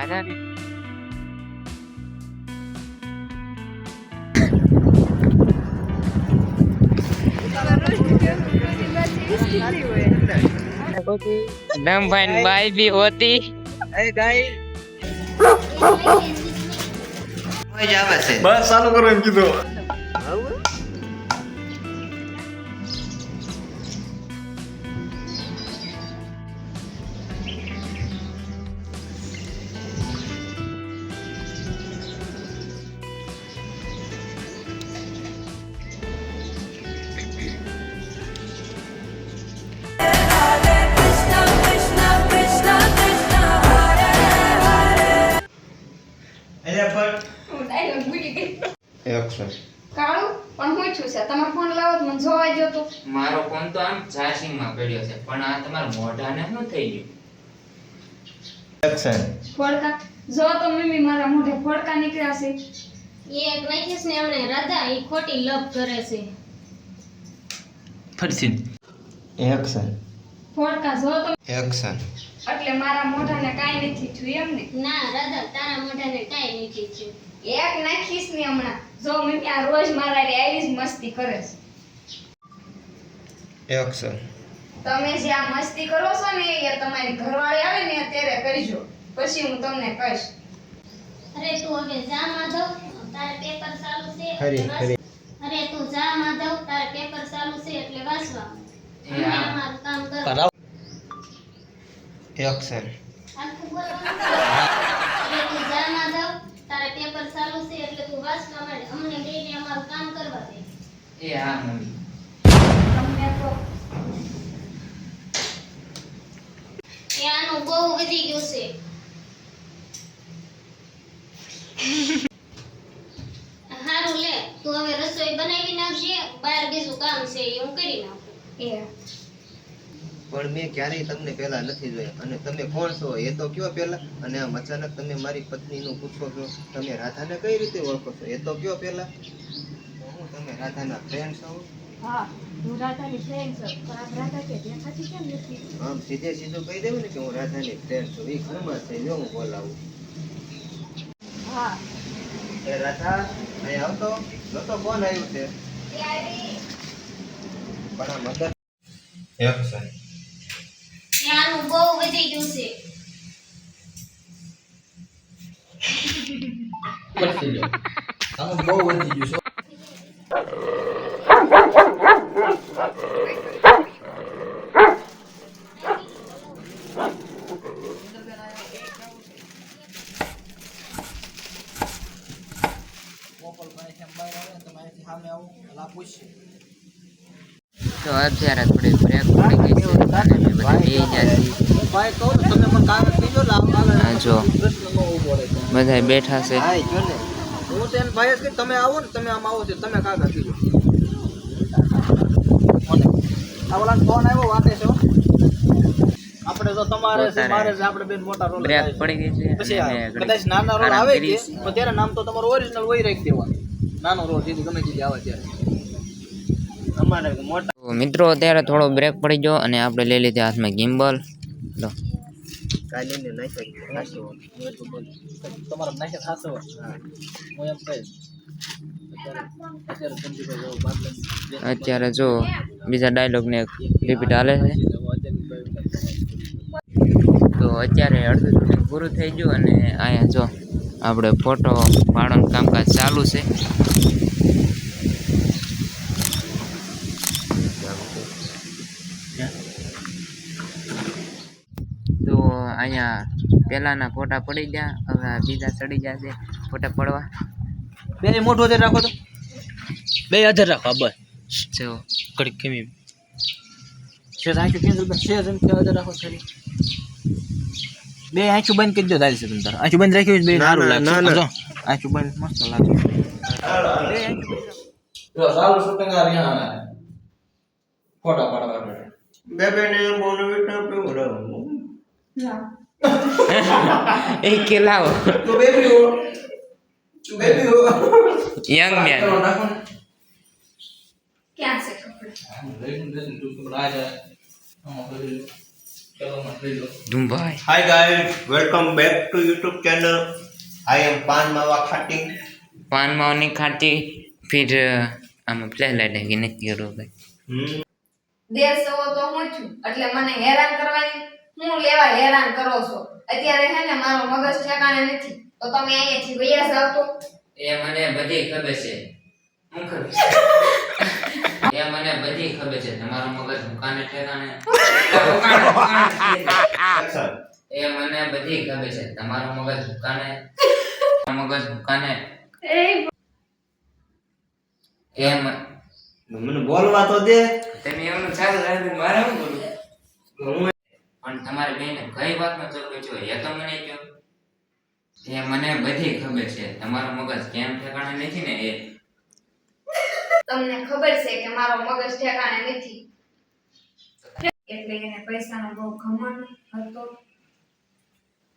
આજા ને दम भाई बाई भी होती બસ ચાલુ કરો એમ કીધું કાળું પણ હું છું છે તમારો ફોન લાવો તો મને જોવા જો તો મારો ફોન તો આમ ચાર્જિંગ માં પડ્યો છે પણ આ તમારા મોઢાને શું થઈ ગયું ફોડકા જો તો મમ્મી મારા મોઢે ફોડકા નીકળ્યા છે એ નાખીશ ને એમણે રાધા એ ખોટી લપ કરે છે ફરસીન ફોડકા જો તો એક્શન એટલે મારા મોઢાને કાઈ નથી થયું એમ ને ના રાધા તારા મોઢાને કાઈ નથી છે એક નાખીશ ને હમણાં જો મમ્મી આ રોજ મારા રે આવી જ મસ્તી કરે છે એક્શન તમે જે આ મસ્તી કરો છો ને એ તમારી ઘરવાળી આવે ને ત્યારે કરજો પછી હું તમને કહીશ અરે તું હવે જા માધવ તારે પેપર ચાલુ છે હરી, એટલે હરી. અરે તું જા માધવ તારે પેપર ચાલુ છે એટલે વાંચવા એ હા. અમારું કામ કર એક્શન આખું બોલો અરે તું જા માધવ તારે પેપર ચાલુ છે એટલે તું વાંચવા માંડ અમને બેને અમારું કામ કરવા દે એ હા મમ્મી તમને તો એ આનું બહુ વધી ગયું છે હારું લે તું હવે રસોઈ બનાવી નાખજે બહાર બીજું કામ છે એ હું કરી નાખું એ પણ મેં ક્યારેય તમને પહેલા નથી જોયા અને તમે કોણ છો એ તો કયો પહેલા અને આમ અચાનક તમે મારી પત્નીનું પૂછો છો તમે રાધાને કઈ રીતે ઓળખો છો એ તો કયો પહેલા હું તમે રાધાના ફ્રેન્ડ છો હા હું રાધાની ફ્રેન્ડ છું પણ આપ રાધા કે દેખાતી કેમ નથી આમ સીધે સીધું કહી દેવું ને કે હું રાધાની ફ્રેન્ડ છું એ ઘરમાં છે જો હું બોલાવું હા એ રાધા અહીં આવતો જોતો કોણ આવ્યું છે પણ આ મદદ એક્શન એ આનું બહુ વધી ગયું છે બહુ વધી ગયું છે તો અત્યારે થોડી બ્રેક પડી ગઈ છે અને અમે બધા બેહી ગયા છીએ આ જો બધા બેઠા છે હું તો એને ભાઈ જ તમે આવો ને તમે આમ આવો છો તમે કાકા કીધું આ ઓલા ફોન આવ્યો વાતે છે આપણે જો તમારે છે મારે છે આપણે બેન મોટા રોલ બ્રેક પડી ગઈ છે પછી અને મેં કદાચ નાના રોલ આરામ આવે કરીએ કે છીએ. તો ત્યારે નામ તો તમારું ઓરિજિનલ હોય રાખી દેવાનું નાનો રોલ સીધું ગમે તે આવે ત્યારે અમારે મોટા તો મિત્રો અત્યારે થોડો બ્રેક પડી ગયો અને આપણે લઈ લીધી હાથમાં ગિમ્બલ લો કાલે ને નાખ્યો તમારા નાખે થાસો હું એમ કહીશ અત્યારે સંજીભાઈ જો બાદલ અત્યારે જો બીજા ડાયલોગ ને રિપીટ હાલે છે તો અત્યારે અડધું શૂટિંગ પૂરું થઈ ગયું અને અહીંયા જો આપણે ફોટો પાડવાનું કામકાજ ચાલુ છે તો અહીંયા પહેલાના ફોટા પડી ગયા હવે આ બીજા ચડી ગયા છે ફોટા પડવા બે મોટો હાજર રાખો તો બે હાજર રાખો બસ જો કડીક કેમી છે આંખું કેન્સલ બસ છે જન કે હાજર રાખો ખરી બે આંખું બંધ કરી દો દાલ છે તમે તાર આંખું બંધ રાખ્યું બે સારું લાગશે જો આંખું બંધ મસ્ત લાગે બે આંખું બંધ જો સારું શૂટિંગ આ રહ્યા ફોટા પાડવા બે બે ને બોલો વિટો પેલો એ કેલાઓ તું બેબી હો યંગ મેન ક્યાં છે કપડા ધુંભાઈ Hi guys, welcome back to YouTube channel. I am Pan Mawa Khatting. पान माव नहीं खाती फिर हम प्ले लड़ेंगे नहीं करो भाई દેશ સવો તો હું છું એટલે મને હેરાન કરવાની હું લેવા હેરાન કરો છો અત્યારે હે ને મારો મગજ ઠેકાણે નથી તો તમે અહીંયાથી વયા જાવ તો એ મને બધી ખબર છે હું ખબર એ મને બધી ખબર છે તમારો મગજ મુકાને ઠેકાણે Action. એ મને બધી ખબર છે તમારો મગજ મુકાને એ મને બોલવા તો દે. તમે એમનું ચાલુ રાખી મારે શું બોલું પણ તમારી બેને કઈ વાતમાં ચોખ્ખો છો એ તો મને કહો એ મને બધી ખબર છે તમારો મગજ કેમ ઠેકાણે નથી ને એ તમને ખબર છે કે મારો મગજ ઠેકાણે નથી એટલે એને પૈસાનો બહુ ઘમંડ હતો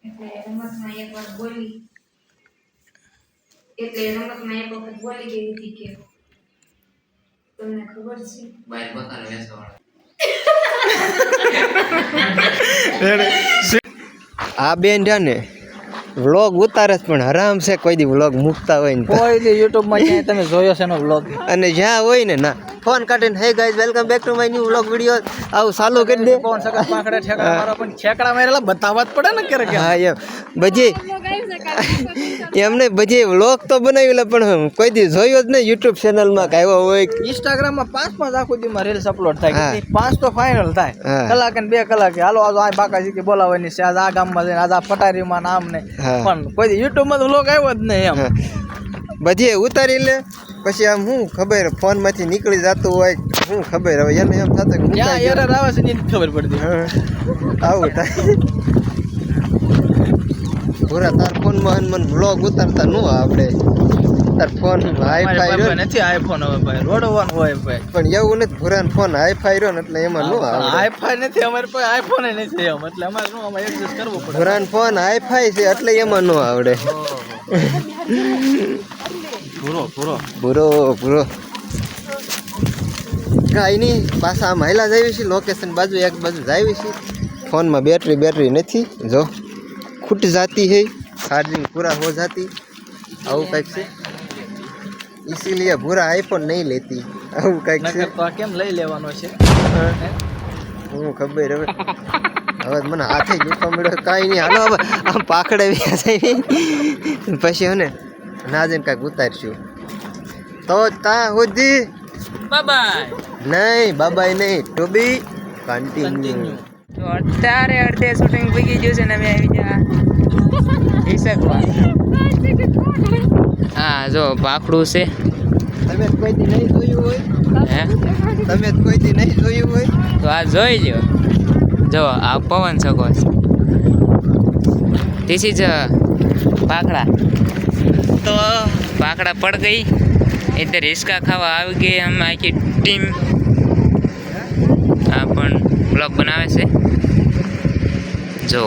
એટલે રમતમાં એકવાર બોલી ગઈ હતી કે તમને ખબર છે બહાર બકાલ વેચવાળા આ બેન છે ને વ્લોગ ઉતારે છે પણ હરામ છે કોઈ દી વ્લોગ મૂકતા હોય ને કોઈ દી YouTube માં ક્યાંય તમે જોયો છે એનો vlog? અને જ્યાં હોય ને ના ફોન કાઢીને hey guys welcome back to my new vlog video આવું ચાલુ કરી દે કોણ સગા પાંખડે ઠેકડા મારો પણ ઠેકડા મારેલા બતાવવા જ પડે ને ક્યારેક હા એમ બજી એમને બજી વ્લોગ તો બનાવી લે પણ કોઈ દી જોયો જ નહીં YouTube ચેનલમાં આવ્યો હોય Instagram માં 5 આખો દી માં રીલ્સ અપલોડ થાય હા. કે 5 તો ફાઇનલ થાય હા. કલાક ને 2 કલાકે હાલો આજ આ બાકાજી કે બોલાવવાની છે આજ આ ગામમાં જઈને આજ આ પટારીમાં નામ ને હા. પણ કોઈ દી YouTube માં તો વ્લોગ આવ્યો જ નહીં એમ હા. બધી ઉતારી લે પછી આમ શું ખબર ફોન માંથી નીકળી જતું હોય શું ખબર હવે એને એમ થતું કે ક્યાં મુકાઈ ગયો. એરર આવે છે ને ઈ ખબર પડતી હા. આવું થાય પૂરા તાર ફોનમાં મને વ્લોગ ઉતારતા ન આપણે તાર ફોન હાઈફાઈ રહ્યો ને. નથી આઈફોન હવે ભાઈ રોડવાનું હોય ભાઈ પણ એવું નથી ભૂરાન ફોન હાઈફાઈ રહ્યો ને એટલે એમાં ન આવે આઈફાઈ નથી અમારે પાસે આઈફોન નથી એમ એટલે અમારે શું આમાં એડજસ્ટ કરવું પડે ભૂરાન ફોન હાઈફાઈ છે એટલે એમાં ન આવડે પૂરો ભૂરો ભૂરો કાંઈ નહીં પાછા આમ હાઈલા જાવી છે લોકેશન બાજુ એક બાજુ જાવી છે ફોનમાં બેટરી નથી જો ખૂટ જાતી है चार्जिंग पूरा हो जाती આવું કંઈક છે इसीलिए पूरा आईफोन नहीं लेती આવું કંઈક છે નકર તો આ કેમ લઈ લેવાનો છે હું ખબર હવે મને હાથે દુખવા મળ્યો કાંઈ નહીં હાલો હવે આમ પાખડે જાય પછી હે ને ના જઈને કાંઈક ઉતારશું તો તા સુધી બાય નહીં બાબાઈ નહીં ટુ બી કન્ટિન્યુ તો અત્યારે અડધે શૂટિંગ પગી ગયું છે ને અમે આવી જા હા જો પાખડું છે તમે કોઈ દી નહીં જોયું હોય હે તમે કોઈ દી નહીં જોયું હોય તો આ જોઈ લ્યો જો આ પવન શકો ધીસ ઇઝ પાખડા તો પાખડા પડ ગઈ इधर हिसका खावा આવી ગઈ हम આખી ટીમ આ પણ બ્લોગ બનાવે છે જો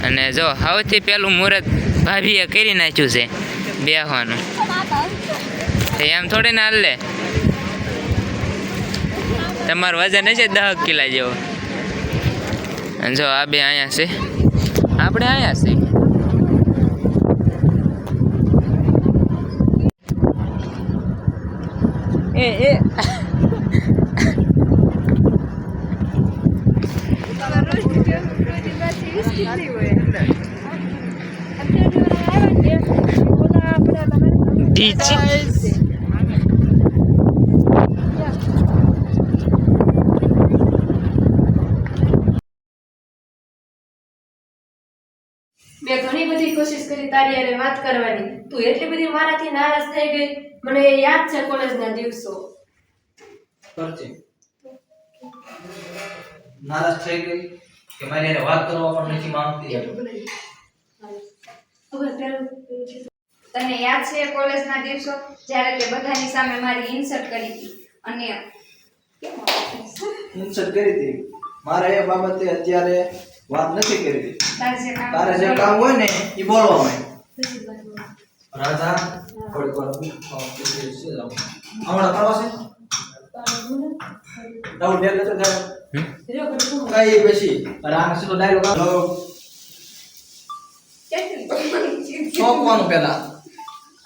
અને જો સૌથી પહેલું મુહૂર્ત ભાભીએ કરી નાખ્યું છે બેહવાનું એમ થોડી ના હાલે તમારું વજન હશે 10 કિલા જેવો અને જો આ બે અહીંયા છે આપણે અહીંયા છે એ મેં ઘણી બધી કોશિશ કરી તારી હારે વાત કરવાની તું એટલી બધી મારાથી નારાજ થઈ ગઈ મને યાદ છે કોલેજના દિવસો કરજે નારાજ થઈ ગઈ કે મારી હારે વાત કરવા પણ નથી માંગતી તને યાદ છે કોલેજના દિવસો જ્યારે તે બધાની સામે મારી ઇન્સલ્ટ કરી હતી અને ઇન્સલ્ટ કરી હતી મારે એ બાબતે અત્યારે વાત નથી કરી તારે જે કામ હોય ને એ બોલવા રાજા થોડીક વાર હમણાં કરવા છે તારું ડેલ તો જા કઈ પછી રામ સીધો ડાયલોગ આલો કેટલી બધી સોકવાનું પેલા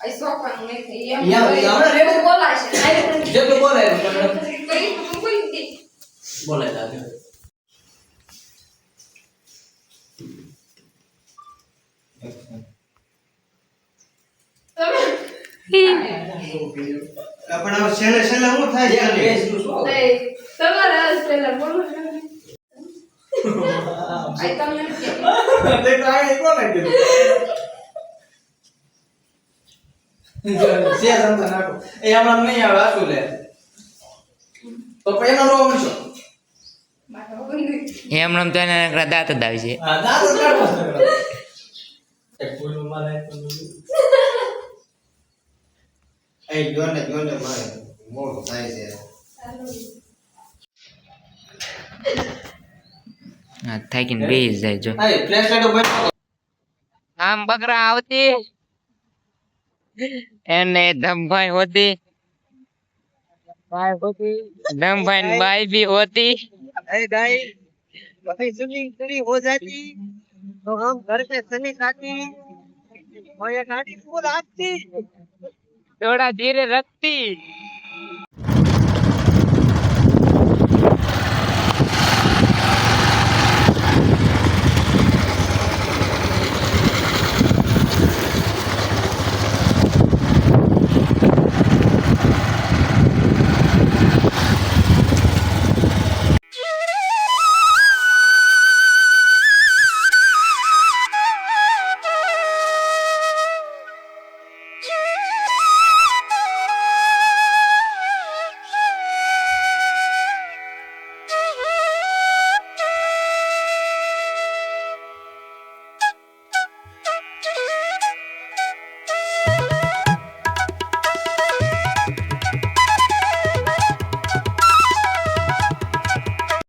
આ સોપાનું નથી એમ યા રેડો બોલાશે જેટલું બોલે કઈ બોલી દે બોલે તા પણ હવે છેલ્લે છેલ્લે શું થાય છે તમારા પેલા બોલો આ તમને નથી તે કાઈ કોને કીધું સે સમતા નાખો એ આમાં નહીં આવે આટલું લે તો પછી એનો રોગ છો એમ રમ તો એને દાંત જ આવી છે હા દાદો કાઢો એક પૂરું મારે એ જોને જોને મારે મોડું થાય છે હા થાકીને બેસી જાય જો આ ફ્લેશ લાઈટ ઉપર આમ બકરા આવતી એને ધમભાઈ હોતી धमभाई ने बाई भी होती अरे गाइस कभी स्विमिंग पूरी हो जाती तो हम घर पे सनी खाती और ये गाड़ी फुल आती थोड़ा धीरे रखती